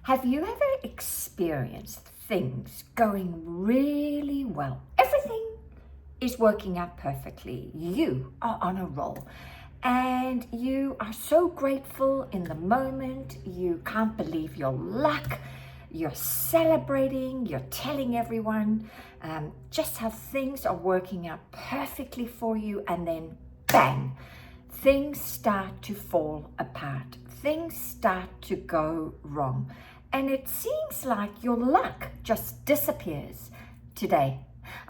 Have you ever experienced things going really well? Everything is working out perfectly. You are on a roll and you are so grateful in the moment. You can't believe your luck. You're celebrating, you're telling everyone just how things are working out perfectly for you, and then bang, things start to fall apart. Things start to go wrong. And it seems like your luck just disappears. Today,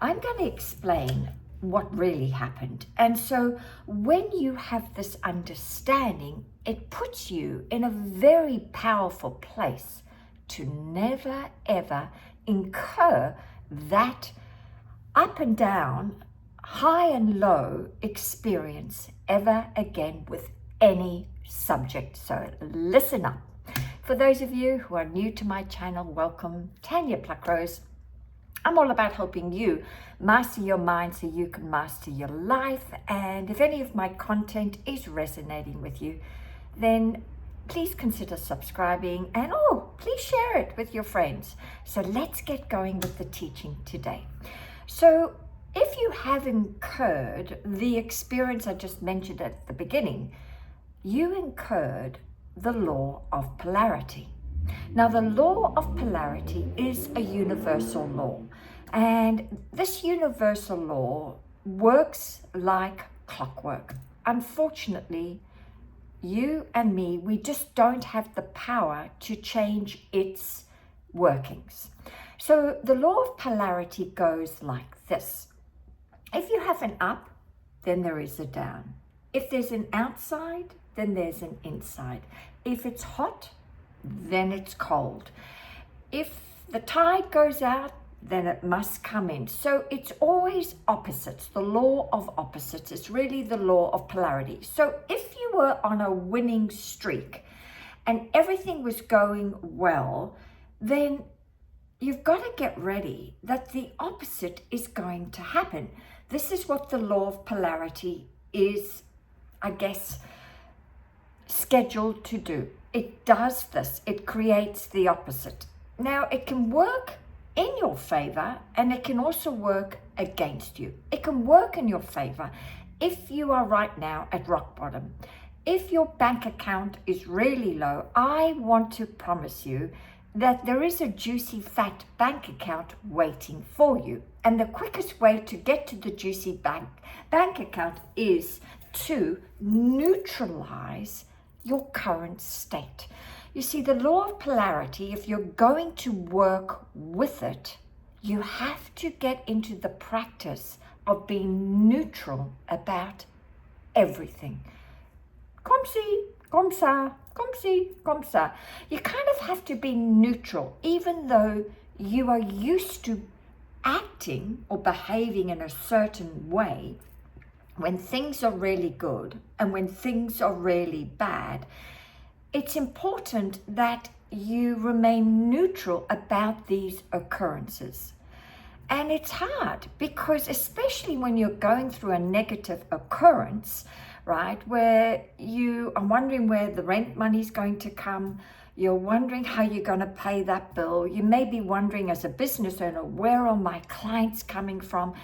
I'm going to explain what really happened. And so when you have this understanding, it puts you in a very powerful place to never ever incur that up and down, high and low experience ever again with any subject. So listen up. For those of you who are new to my channel, welcome. Tanya Pluckrose. I'm all about helping you master your mind so you can master your life. And if any of my content is resonating with you, then please consider subscribing and please share it with your friends. So let's get going with the teaching today. So if you have incurred the experience I just mentioned at the beginning, you incurred the law of polarity. Now, the law of polarity is a universal law, and this universal law works like clockwork. Unfortunately, you and me, we just don't have the power to change its workings. So the law of polarity goes like this. If you have an up, then there is a down. If there's an outside, then there's an inside. If it's hot, then it's cold. If the tide goes out, then it must come in. So it's always opposites. The law of opposites is really the law of polarity. So if you were on a winning streak and everything was going well, then you've got to get ready that the opposite is going to happen. This is what the law of polarity is, I guess, scheduled to do. It does this. It creates the opposite. Now, it can work in your favor and it can also work against you. It can work in your favor if you are right now at rock bottom. If your bank account is really low, I want to promise you that there is a juicy fat bank account waiting for you. And the quickest way to get to the juicy bank account is to neutralize your current state. You see, the law of polarity, if you're going to work with it, you have to get into the practice of being neutral about everything. Comme ci, comme ça, comme ci, comme ça. You kind of have to be neutral, even though you are used to acting or behaving in a certain way when things are really good and when things are really bad. It's important that you remain neutral about these occurrences. And it's hard because especially when you're going through a negative occurrence, right, where you are wondering where the rent money's going to come, you're wondering how you're going to pay that bill, you may be wondering as a business owner, where are my clients coming from?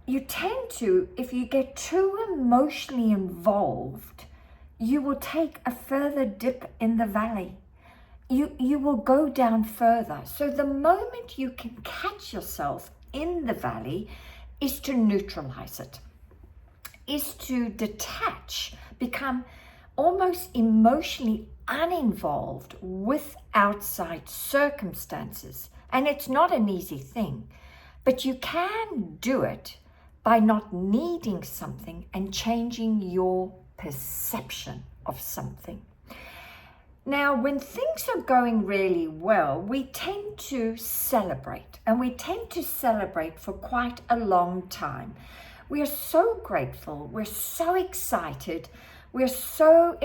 You tend to, if you get too emotionally involved, you will take a further dip in the valley. You will go down further. So the moment you can catch yourself in the valley is to neutralize it, is to detach, become almost emotionally uninvolved with outside circumstances. And it's not an easy thing, but you can do it by not needing something and changing your perception of something. Now, when things are going really well, we tend to celebrate, and we tend to celebrate for quite a long time. We are so grateful, we're so excited, we're so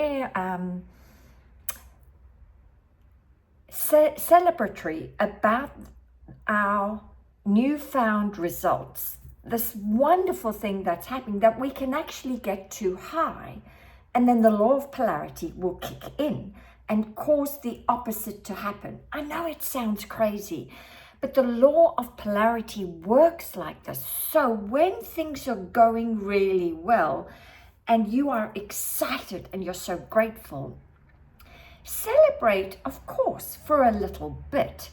celebratory about our newfound results, this wonderful thing that's happening, that we can actually get too high, and then the law of polarity will kick in and cause the opposite to happen. I know it sounds crazy, but the law of polarity works like this. So when things are going really well and you are excited and you're so grateful, celebrate, of course, for a little bit,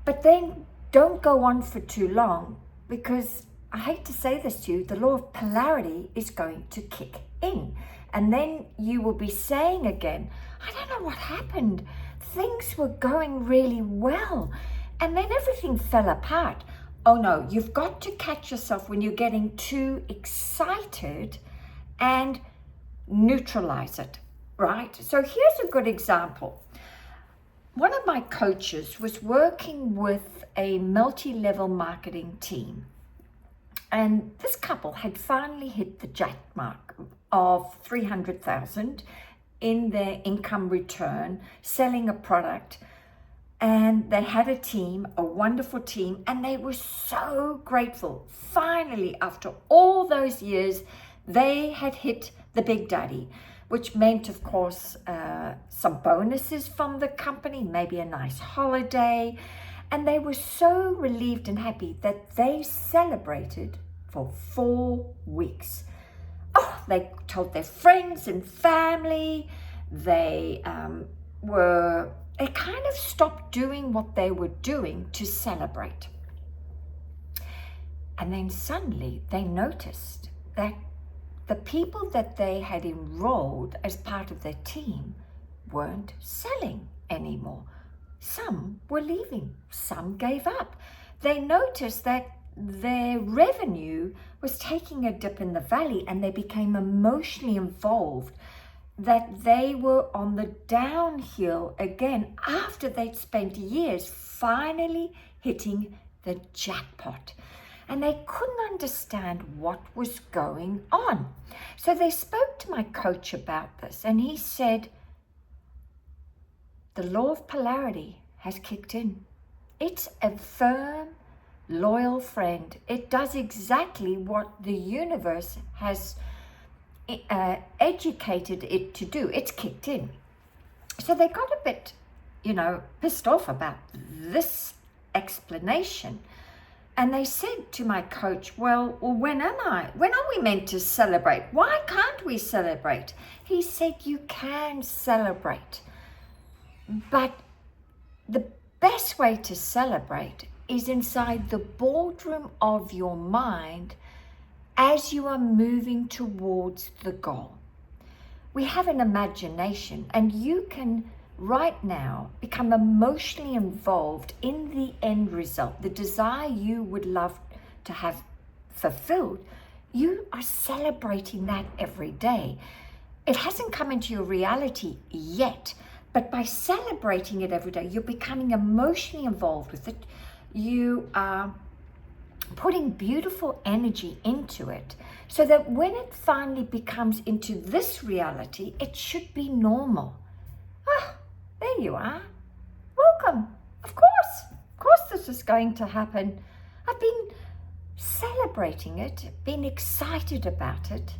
but then don't go on for too long, because I hate to say this to you, the law of polarity is going to kick in. And then you will be saying again, I don't know what happened. Things were going really well, and then everything fell apart. Oh no, you've got to catch yourself when you're getting too excited and neutralize it, right? So here's a good example. One of my coaches was working with a multi-level marketing team, and this couple had finally hit the jackpot of 300,000 in their income return, selling a product, and they had a team, a wonderful team, and they were so grateful. Finally, after all those years, they had hit the big daddy, which meant, of course, some bonuses from the company, maybe a nice holiday. And they were so relieved and happy that they celebrated for 4 weeks. Oh, they told their friends and family. They kind of stopped doing what they were doing to celebrate. And then suddenly they noticed that the people that they had enrolled as part of their team weren't selling anymore. Some were leaving, some gave up. They noticed that their revenue was taking a dip in the valley, and they became emotionally involved, that they were on the downhill again after they'd spent years finally hitting the jackpot. And they couldn't understand what was going on. So they spoke to my coach about this, and he said, the law of polarity has kicked in. It's a firm, loyal friend. It does exactly what the universe has educated it to do. It's kicked in. So they got a bit, pissed off about this explanation. And they said to my coach, well, when are we meant to celebrate? Why can't we celebrate? He said, you can celebrate, but the best way to celebrate is inside the boardroom of your mind as you are moving towards the goal. We have an imagination, and you can right now become emotionally involved in the end result, the desire you would love to have fulfilled. You are celebrating that every day. It hasn't come into your reality yet, but by celebrating it every day, you're becoming emotionally involved with it. You are putting beautiful energy into it, so that when it finally becomes into this reality, it should be normal. There you are. Welcome. Of course this is going to happen. I've been celebrating it, been excited about it,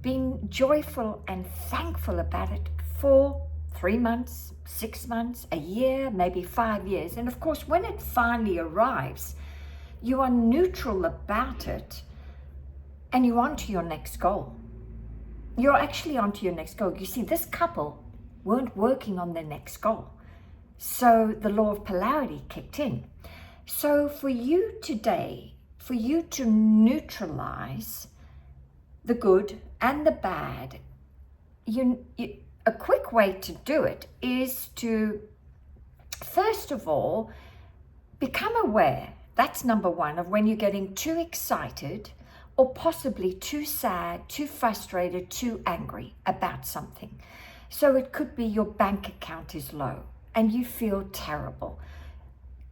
been joyful and thankful about it for 3 months, 6 months, a year, maybe 5 years. And of course, when it finally arrives, you are neutral about it, and you're on to your next goal. You're actually on to your next goal. You see, this couple weren't working on their next goal. So the law of polarity kicked in. So for you today, for you to neutralize the good and the bad, a quick way to do it is to, first of all, become aware. That's number one, of when you're getting too excited or possibly too sad, too frustrated, too angry about something. So it could be your bank account is low and you feel terrible.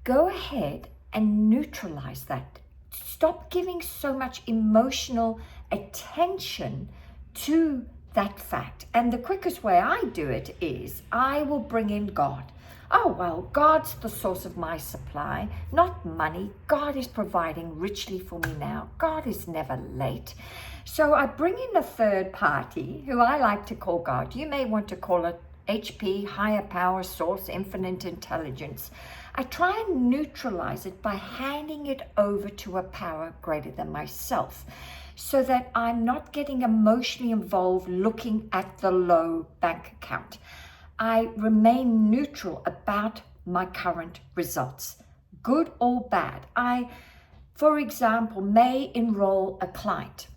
Go ahead and neutralize that. Stop giving so much emotional attention to that fact. And the quickest way I do it is I will bring in God. Oh, well, God's the source of my supply, not money. God is providing richly for me now. God is never late. So I bring in a third party who I like to call God. You may want to call it HP, higher power, source, infinite intelligence. I try and neutralize it by handing it over to a power greater than myself, so that I'm not getting emotionally involved looking at the low bank account. I remain neutral about my current results, good or bad. I, for example, may enroll a client,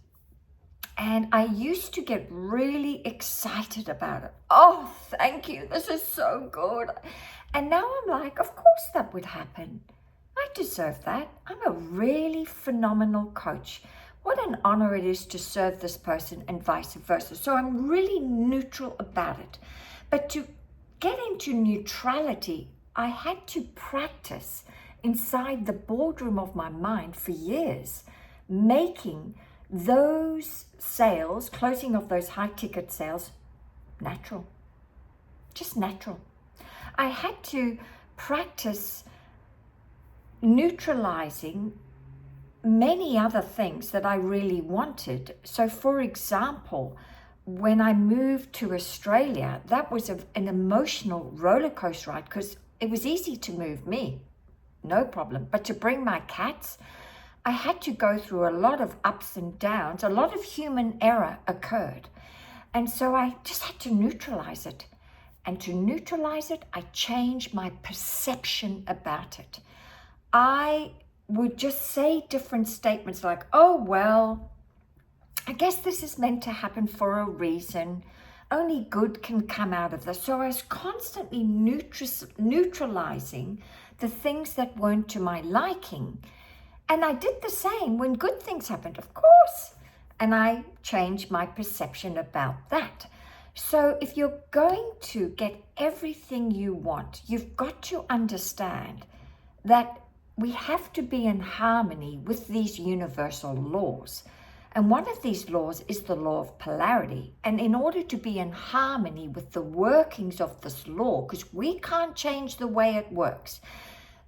and I used to get really excited about it. Oh, thank you, this is so good. And now I'm like, of course that would happen. I deserve that. I'm a really phenomenal coach. What an honor it is to serve this person, and vice versa. So I'm really neutral about it. But to get into neutrality, I had to practice inside the boardroom of my mind for years, making those sales, closing of those high ticket sales, natural, just natural. I had to practice neutralizing many other things that I really wanted. So for example, when I moved to Australia, that was an emotional roller coaster ride, because it was easy to move me, no problem. But to bring my cats, I had to go through a lot of ups and downs. A lot of human error occurred. And so I just had to neutralize it. And to neutralize it, I changed my perception about it. I would just say different statements like, oh, well, I guess this is meant to happen for a reason. Only good can come out of this. So I was constantly neutralizing the things that weren't to my liking. And I did the same when good things happened, of course. And I changed my perception about that. So if you're going to get everything you want, you've got to understand that we have to be in harmony with these universal laws. And one of these laws is the law of polarity. And in order to be in harmony with the workings of this law, because we can't change the way it works,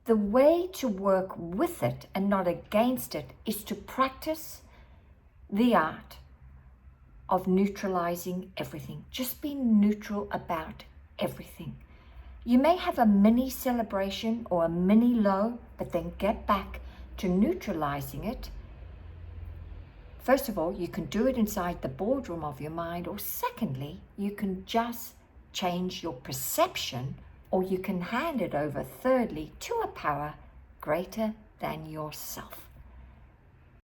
the way to work with it and not against it is to practice the art of neutralizing everything. Just be neutral about everything. You may have a mini celebration or a mini low, but then get back to neutralizing it. First of all, you can do it inside the boardroom of your mind, or secondly, you can just change your perception, or you can hand it over, thirdly, to a power greater than yourself.